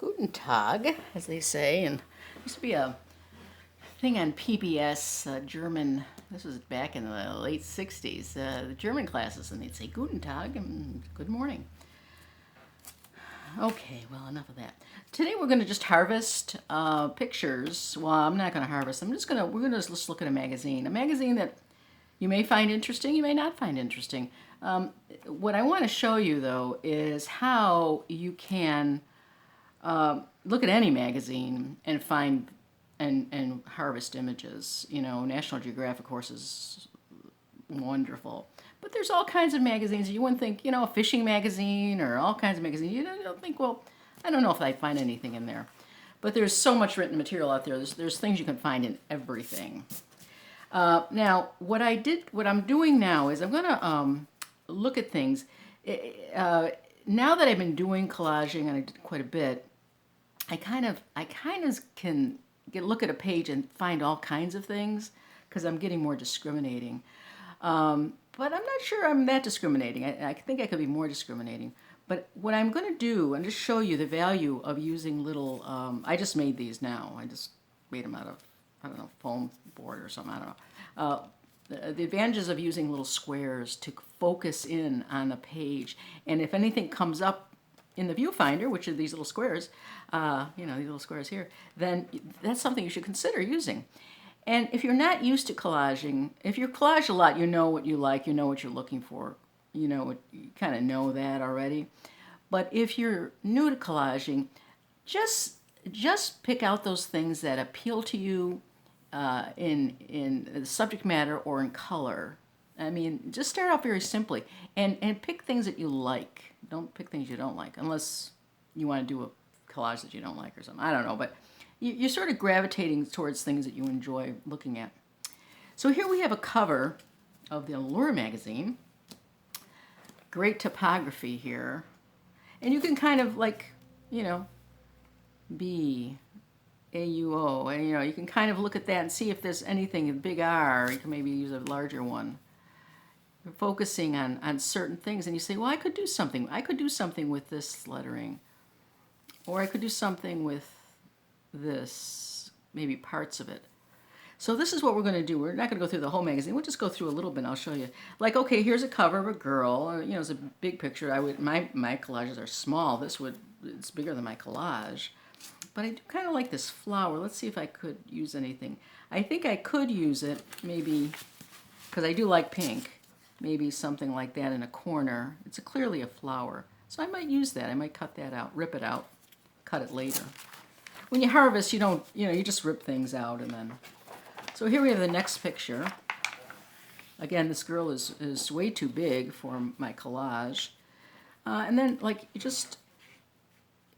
Guten Tag, as they say, and there used to be a thing on PBS, German. This was back in the late '60s. The German classes, and they'd say Guten Tag and good morning. Okay, well, enough of that. Today we're going to just harvest pictures. Well, I'm not going to harvest. We're going to just look at a magazine that you may find interesting, you may not find interesting. What I want to show you, though, is how you can look at any magazine and find and harvest images. You know, National Geographic, of course, is wonderful. But there's all kinds of magazines. You wouldn't think, a fishing magazine or all kinds of magazines. You don't think, well, I don't know if I find anything in there. But there's so much written material out there. There's things you can find in everything. Now, what I'm doing now is I'm going to look at things. Now that I've been doing collaging, and I did quite a bit, I kind of can look at a page and find all kinds of things because I'm getting more discriminating. But I'm not sure I'm that discriminating. I think I could be more discriminating. But what I'm going to do, and just show you the value of using little, I just made these now. I just made them out of, I don't know, foam board or something, I don't know. The advantages of using little squares to focus in on a page. And if anything comes up in the viewfinder, which are these little squares, these little squares here, then that's something you should consider using. And if you're not used to collaging, if you collage a lot, you know what you like, you know what you're looking for, you kind of know that already. But if you're new to collaging, just pick out those things that appeal to you in the subject matter or in color. I mean, just start out very simply and pick things that you like. Don't pick things you don't like, unless you want to do a collage that you don't like or something. I don't know, but you're sort of gravitating towards things that you enjoy looking at. So here we have a cover of the Allure magazine. Great typography here. And you can kind of B, A-U-O, and you can kind of look at that and see if there's anything, a big R, you can maybe use a larger one. You're focusing on certain things, and you say, well, I could do something. I could do something with this lettering. Or I could do something with this, maybe parts of it. So this is what we're going to do. We're not going to go through the whole magazine. We'll just go through a little bit, and I'll show you. Like, okay, here's a cover of a girl. It's a big picture. My collages are small. It's bigger than my collage. But I do kind of like this flower. Let's see if I could use anything. I think I could use it, maybe, because I do like pink. Maybe something like that in a corner. It's clearly a flower. So I might use that. I might cut that out, rip it out, cut it later. When you harvest, you just rip things out and then. So here we have the next picture. Again, this girl is way too big for my collage. And then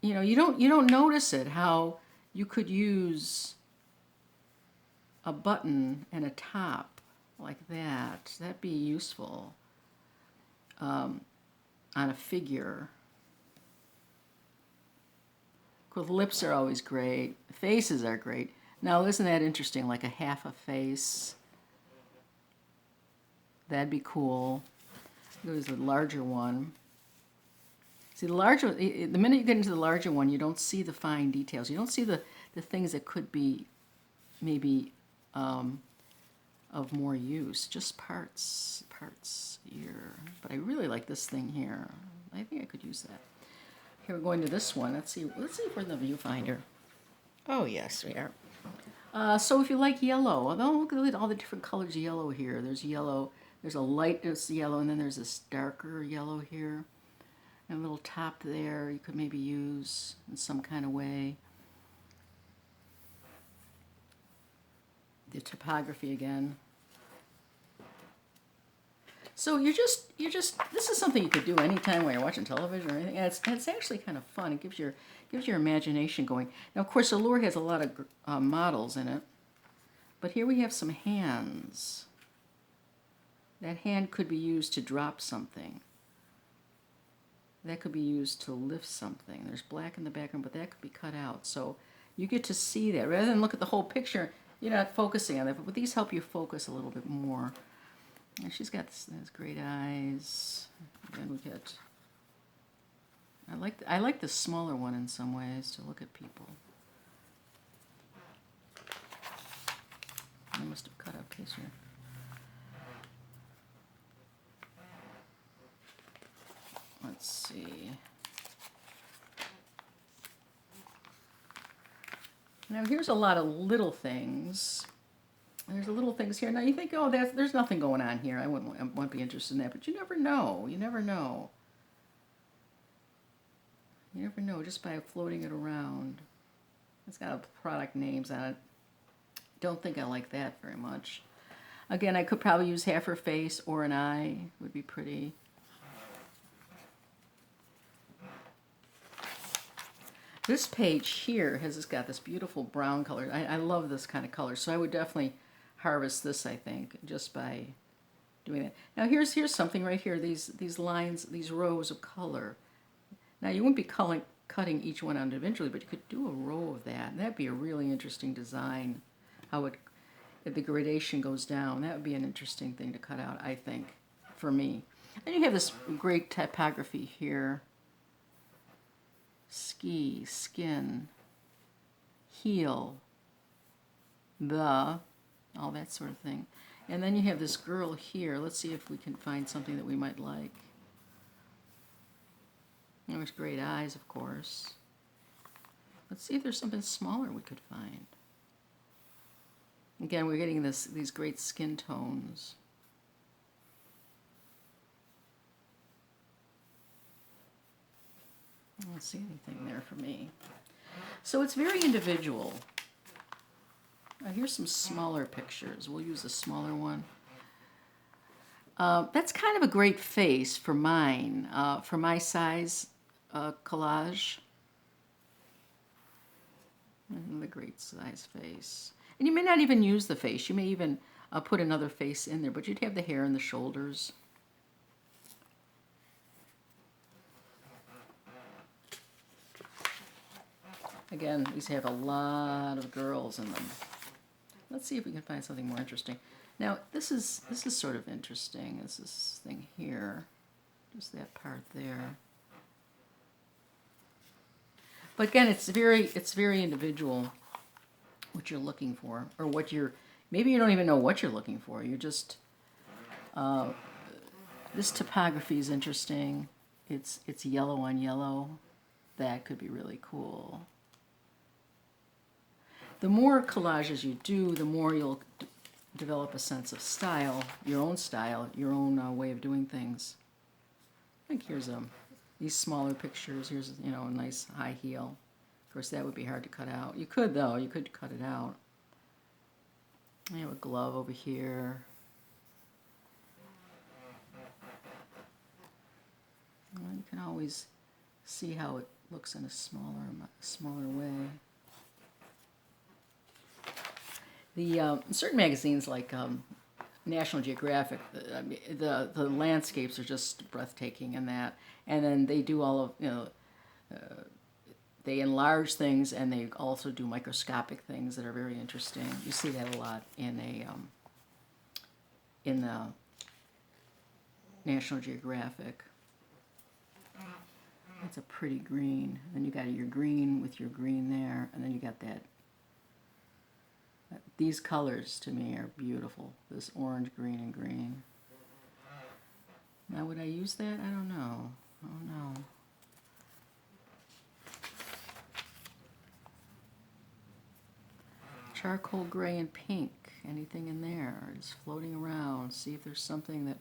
you don't notice it, how you could use a button and a top like that. That'd be useful on a figure. Well, the lips are always great. Faces are great. Now, isn't that interesting? Like a half a face. That'd be cool. There's a larger one. See, the minute you get into the larger one, you don't see the fine details. You don't see the things that could be maybe of more use. Just parts here. But I really like this thing here. I think I could use that. Here, we're going to this one. Let's see if we're in the viewfinder. Oh, yes, we are. So if you like yellow, look at all the different colors of yellow here. There's yellow, there's a lightest yellow, and then there's this darker yellow here. And a little top there you could maybe use in some kind of way. The typography again. So you're just this is something you could do anytime when you're watching television or anything. And it's actually kind of fun. It gives your imagination going. Now, of course, Allure has a lot of models in it, but here we have some hands. That hand could be used to drop something. That could be used to lift something. There's black in the background, but that could be cut out. So you get to see that rather than look at the whole picture. You're not focusing on that, but these help you focus a little bit more. And she's got those great eyes. And we get I like the smaller one in some ways to look at people. I must have cut a piece here. Let's see. Now here's a lot of little things. There's little things here. Now you think, oh, there's nothing going on here. I wouldn't be interested in that. But you never know. You never know. You never know just by floating it around. It's got product names on it. Don't think I like that very much. Again, I could probably use half her face or an eye. Would be pretty. This page here has got this beautiful brown color. I love this kind of color, so I would definitely harvest this, I think, just by doing that. Now here's something right here, these lines, these rows of color. Now you wouldn't be cutting each one out individually, but you could do a row of that. And that'd be a really interesting design, how if the gradation goes down. That would be an interesting thing to cut out, I think, for me. And you have this great typography here. Ski, skin, heel, all that sort of thing. And then you have this girl here. Let's see if we can find something that we might like. There's great eyes, of course. Let's see if there's something smaller we could find. Again, we're getting these great skin tones. I don't see anything there for me. So it's very individual. Here's some smaller pictures. We'll use a smaller one. That's kind of a great face for mine, for my size collage. And the great size face. And you may not even use the face. You may even put another face in there, but you'd have the hair and the shoulders. Again, these have a lot of girls in them. Let's see if we can find something more interesting. Now, this is sort of interesting. Is this thing here? Just that part there. But again, it's very individual what you're looking for, or maybe you don't even know what you're looking for. You're just this typography is interesting. It's yellow on yellow. That could be really cool. The more collages you do, the more you'll develop a sense of style, your own way of doing things. I think here's these smaller pictures. Here's a nice high heel. Of course, that would be hard to cut out. You could though. You could cut it out. I have a glove over here. Well, you can always see how it looks in a smaller way. Certain magazines like National Geographic, the landscapes are just breathtaking in that, and then they do all of they enlarge things, and they also do microscopic things that are very interesting. You see that a lot in the National Geographic. It's a pretty green. Then you got your green with your green there, and then you got that. These colors to me are beautiful. This orange, green, and green. Now, would I use that? I don't know. I don't know. Charcoal gray and pink. Anything in there? Just floating around. See if there's something that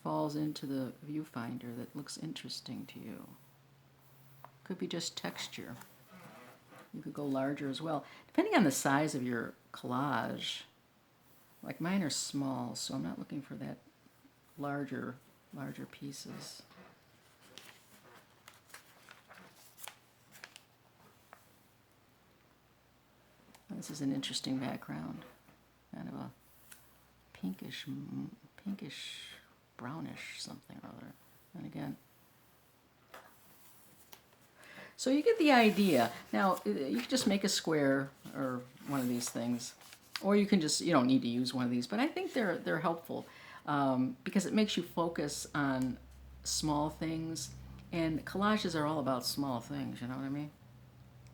falls into the viewfinder that looks interesting to you. Could be just texture. You could go larger as well. Depending on the size of your collage, like mine are small, so I'm not looking for that larger pieces. This is an interesting background. Kind of a pinkish, brownish something or other. And again, so you get the idea. Now, you can just make a square or one of these things. Or you can just, you don't need to use one of these. But I think they're helpful because it makes you focus on small things And collages are all about small things, you know what I mean?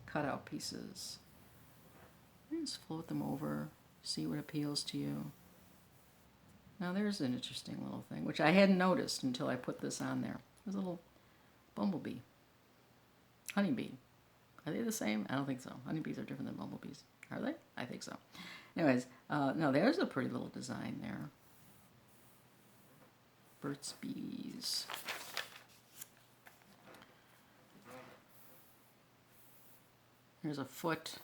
Cut out pieces. And just float them over, see what appeals to you. Now there's an interesting little thing, which I hadn't noticed until I put this on there. There's a little bumblebee, honeybee. Are they the same? I don't think so. Honeybees are different than bumblebees. Are they? I think so. Anyways, no, there's a pretty little design there. Burt's Bees. Here's a foot.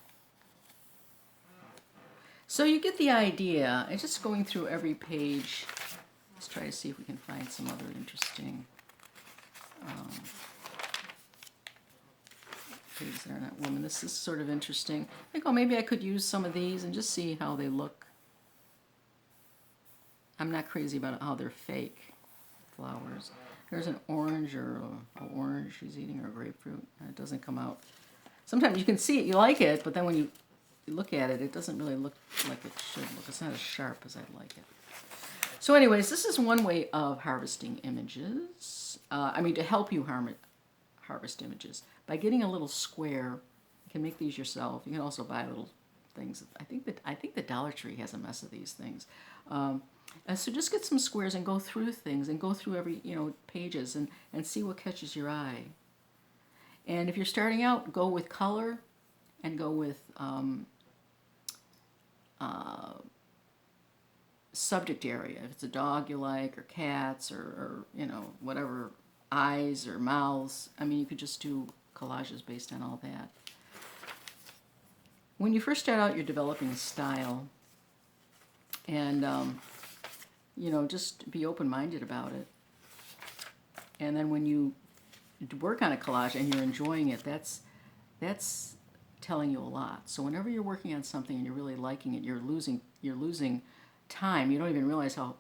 So you get the idea. It's just going through every page. Let's try to see if we can find some other interesting pages that are not women. This is sort of interesting. I think, oh, maybe I could use some of these and just see how they look. I'm not crazy about how they're fake flowers. There's an orange or an orange she's eating, or a grapefruit. And it doesn't come out. Sometimes you can see it, you like it, but then when you look at it, it doesn't really look like it should look. It's not as sharp as I'd like it. So anyways, this is one way of harvesting images. To help you harvest images. By getting a little square, you can make these yourself. You can also buy little things. I think the Dollar Tree has a mess of these things. And so just get some squares and go through things and go through every pages and see what catches your eye. And if you're starting out, go with color and go with subject area. If it's a dog you like, or cats, or whatever, eyes or mouths. You could just do collages based on all that. When you first start out, you're developing a style. And, just be open-minded about it. And then when you work on a collage and you're enjoying it, that's telling you a lot. So whenever you're working on something and you're really liking it, you're losing time. You don't even realize how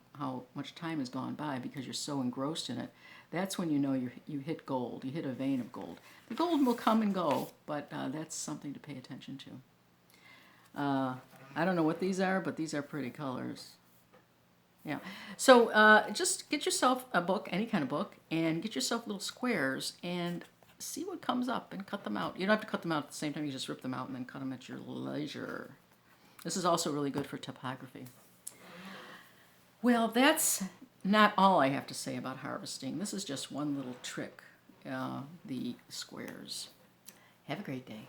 much time has gone by because you're so engrossed in it. That's when you know you hit gold. You hit a vein of gold. The gold will come and go, but that's something to pay attention to. I don't know what these are, but these are pretty colors. Yeah. So just get yourself a book, any kind of book, and get yourself little squares and see what comes up and cut them out. You don't have to cut them out at the same time. You just rip them out and then cut them at your leisure. This is also really good for typography. Well, that's not all I have to say about harvesting. This is just one little trick, the squares. Have a great day.